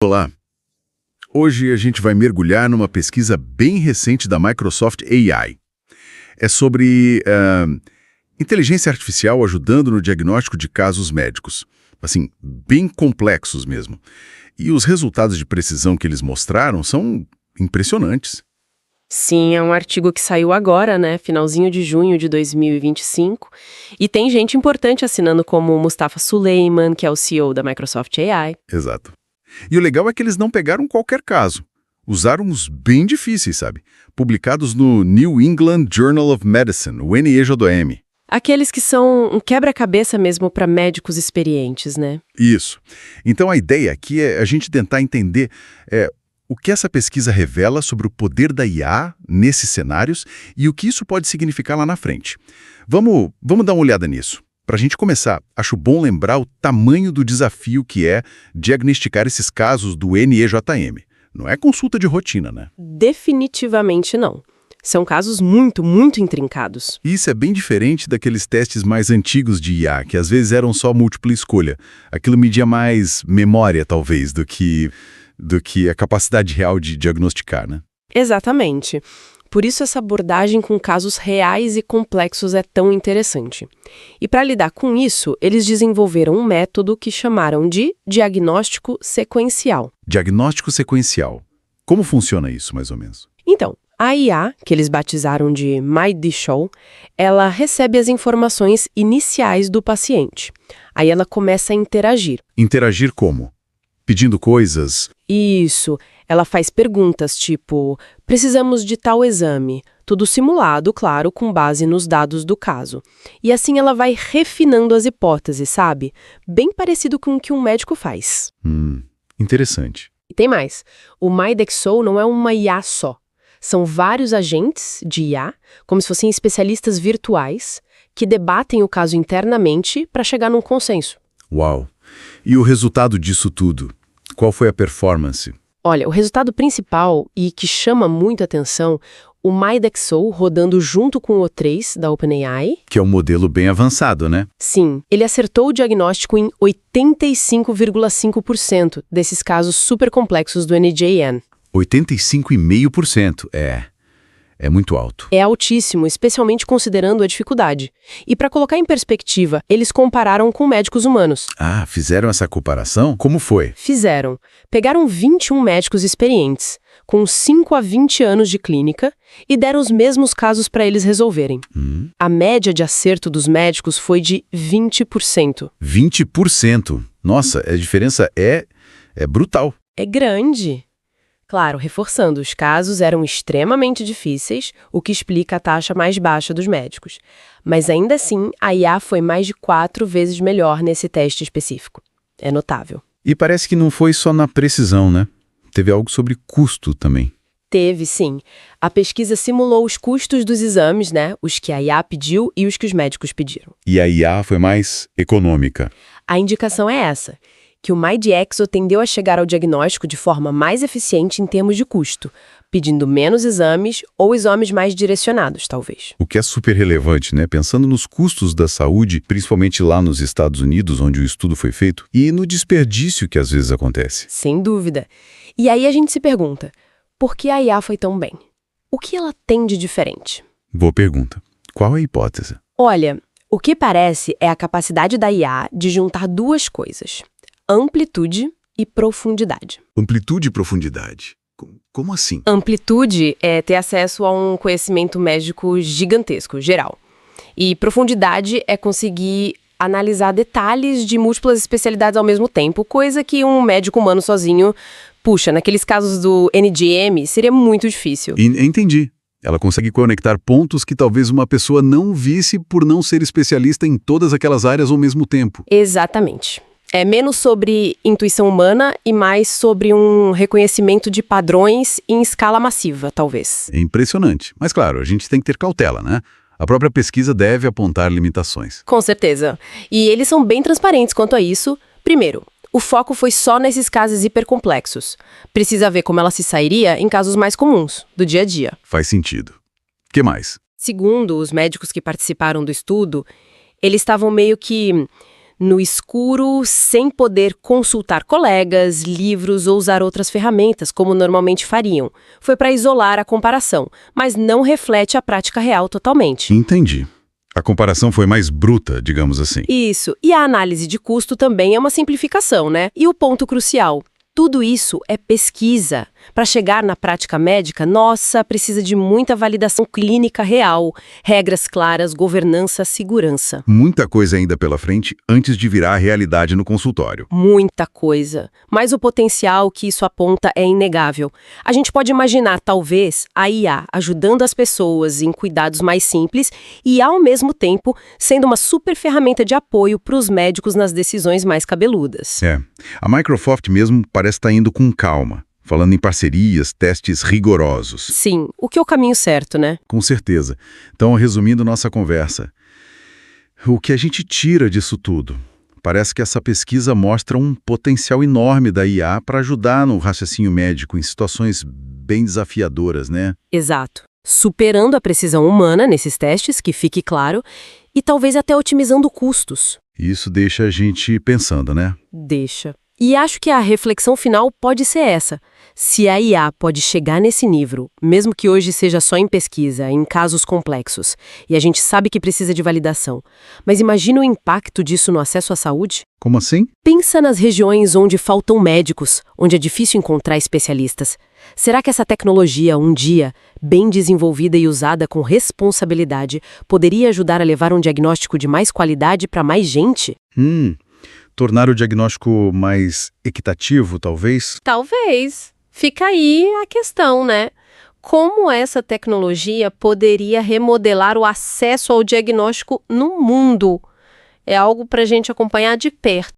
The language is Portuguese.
Olá! Hoje a gente vai mergulhar numa pesquisa bem recente da Microsoft AI. É sobre inteligência artificial ajudando no diagnóstico de casos médicos. Assim, bem complexos mesmo. E os resultados de precisão que eles mostraram são impressionantes. Sim, é um artigo que saiu agora, né? Finalzinho de junho de 2025. E tem gente importante assinando como o Mustafa Suleyman, que é o CEO da Microsoft AI. Exato. E o legal é que eles não pegaram qualquer caso. Usaram uns bem difíceis, sabe? Publicados no New England Journal of Medicine, o NEJM. Aqueles que são um quebra-cabeça mesmo para médicos experientes, né? Isso. Então a ideia aqui é a gente tentar entender o que essa pesquisa revela sobre o poder da IA nesses cenários e o que isso pode significar lá na frente. Vamos dar uma olhada nisso. Para a gente começar, acho bom lembrar o tamanho do desafio que é diagnosticar esses casos do NEJM. Não é consulta de rotina, né? Definitivamente não. São casos muito, muito intrincados. Isso é bem diferente daqueles testes mais antigos de IA, que às vezes eram só múltipla escolha. Aquilo media mais memória, talvez, do que a capacidade real de diagnosticar, né? Exatamente. Por isso essa abordagem com casos reais e complexos é tão interessante. E para lidar com isso, eles desenvolveram um método que chamaram de diagnóstico sequencial. Diagnóstico sequencial. Como funciona isso, mais ou menos? Então, a IA, que eles batizaram de MyDShow, ela recebe as informações iniciais do paciente. Aí ela começa a interagir. Interagir como? Pedindo coisas? Isso. Ela faz perguntas tipo, precisamos de tal exame, tudo simulado, claro, com base nos dados do caso. E assim ela vai refinando as hipóteses, sabe? Bem parecido com o que um médico faz. Interessante. E tem mais. O MyDxO não é uma IA só. São vários agentes de IA, como se fossem especialistas virtuais, que debatem o caso internamente para chegar num consenso. Uau! E o resultado disso tudo? Qual foi a performance? Olha, o resultado principal e que chama muito atenção, o MyDxO rodando junto com o O3 da OpenAI. Que é um modelo bem avançado, né? Sim, ele acertou o diagnóstico em 85,5% desses casos super complexos do NJN. 85,5%. É muito alto. É altíssimo, especialmente considerando a dificuldade. E para colocar em perspectiva, eles compararam com médicos humanos. Ah, fizeram essa comparação? Como foi? Fizeram. Pegaram 21 médicos experientes, com 5 a 20 anos de clínica, e deram os mesmos casos para eles resolverem. A média de acerto dos médicos foi de 20%. 20%? Nossa, a diferença é brutal. É grande. Claro, reforçando, os casos eram extremamente difíceis, o que explica a taxa mais baixa dos médicos. Mas ainda assim, a IA foi mais de 4 vezes melhor nesse teste específico. É notável. E parece que não foi só na precisão, né? Teve algo sobre custo também. Teve, sim. A pesquisa simulou os custos dos exames, né? Os que a IA pediu e os que os médicos pediram. E a IA foi mais econômica. A indicação é essa, que o MyDxO tendeu a chegar ao diagnóstico de forma mais eficiente em termos de custo, pedindo menos exames ou exames mais direcionados, talvez. O que é super relevante, né? Pensando nos custos da saúde, principalmente lá nos Estados Unidos, onde o estudo foi feito, e no desperdício que às vezes acontece. Sem dúvida. E aí a gente se pergunta, por que a IA foi tão bem? O que ela tem de diferente? Boa pergunta. Qual é a hipótese? Olha, o que parece é a capacidade da IA de juntar duas coisas: amplitude e profundidade. Amplitude e profundidade. Como assim? Amplitude é ter acesso a um conhecimento médico gigantesco, geral. E profundidade é conseguir analisar detalhes de múltiplas especialidades ao mesmo tempo, coisa que um médico humano sozinho, puxa, naqueles casos do NGM, seria muito difícil. Entendi. Ela consegue conectar pontos que talvez uma pessoa não visse por não ser especialista em todas aquelas áreas ao mesmo tempo. Exatamente. É menos sobre intuição humana e mais sobre um reconhecimento de padrões em escala massiva, talvez. É impressionante. Mas claro, a gente tem que ter cautela, né? A própria pesquisa deve apontar limitações. Com certeza. E eles são bem transparentes quanto a isso. Primeiro, o foco foi só nesses casos hipercomplexos. Precisa ver como ela se sairia em casos mais comuns, do dia a dia. Faz sentido. O que mais? Segundo os médicos que participaram do estudo, eles estavam meio que no escuro, sem poder consultar colegas, livros ou usar outras ferramentas, como normalmente fariam. Foi para isolar a comparação, mas não reflete a prática real totalmente. Entendi. A comparação foi mais bruta, digamos assim. Isso. E a análise de custo também é uma simplificação, né? E o ponto crucial: tudo isso é pesquisa. Para chegar na prática médica, nossa, precisa de muita validação clínica real, regras claras, governança, segurança. Muita coisa ainda pela frente antes de virar a realidade no consultório. Muita coisa. Mas o potencial que isso aponta é inegável. A gente pode imaginar, talvez, a IA ajudando as pessoas em cuidados mais simples e, ao mesmo tempo, sendo uma super ferramenta de apoio para os médicos nas decisões mais cabeludas. A Microsoft mesmo parece estar indo com calma, falando em parcerias, testes rigorosos. Sim, o que é o caminho certo, né? Com certeza. Então, resumindo nossa conversa, o que a gente tira disso tudo? Parece que essa pesquisa mostra um potencial enorme da IA para ajudar no raciocínio médico em situações bem desafiadoras, né? Exato. Superando a precisão humana nesses testes, que fique claro, e talvez até otimizando custos. Isso deixa a gente pensando, né? Deixa. E acho que a reflexão final pode ser essa. Se a IA pode chegar nesse nível, mesmo que hoje seja só em pesquisa, em casos complexos, e a gente sabe que precisa de validação, mas imagina o impacto disso no acesso à saúde? Como assim? Pensa nas regiões onde faltam médicos, onde é difícil encontrar especialistas. Será que essa tecnologia, um dia, bem desenvolvida e usada com responsabilidade, poderia ajudar a levar um diagnóstico de mais qualidade para mais gente? Tornar o diagnóstico mais equitativo, talvez? Talvez. Fica aí a questão, né? Como essa tecnologia poderia remodelar o acesso ao diagnóstico no mundo? É algo para a gente acompanhar de perto.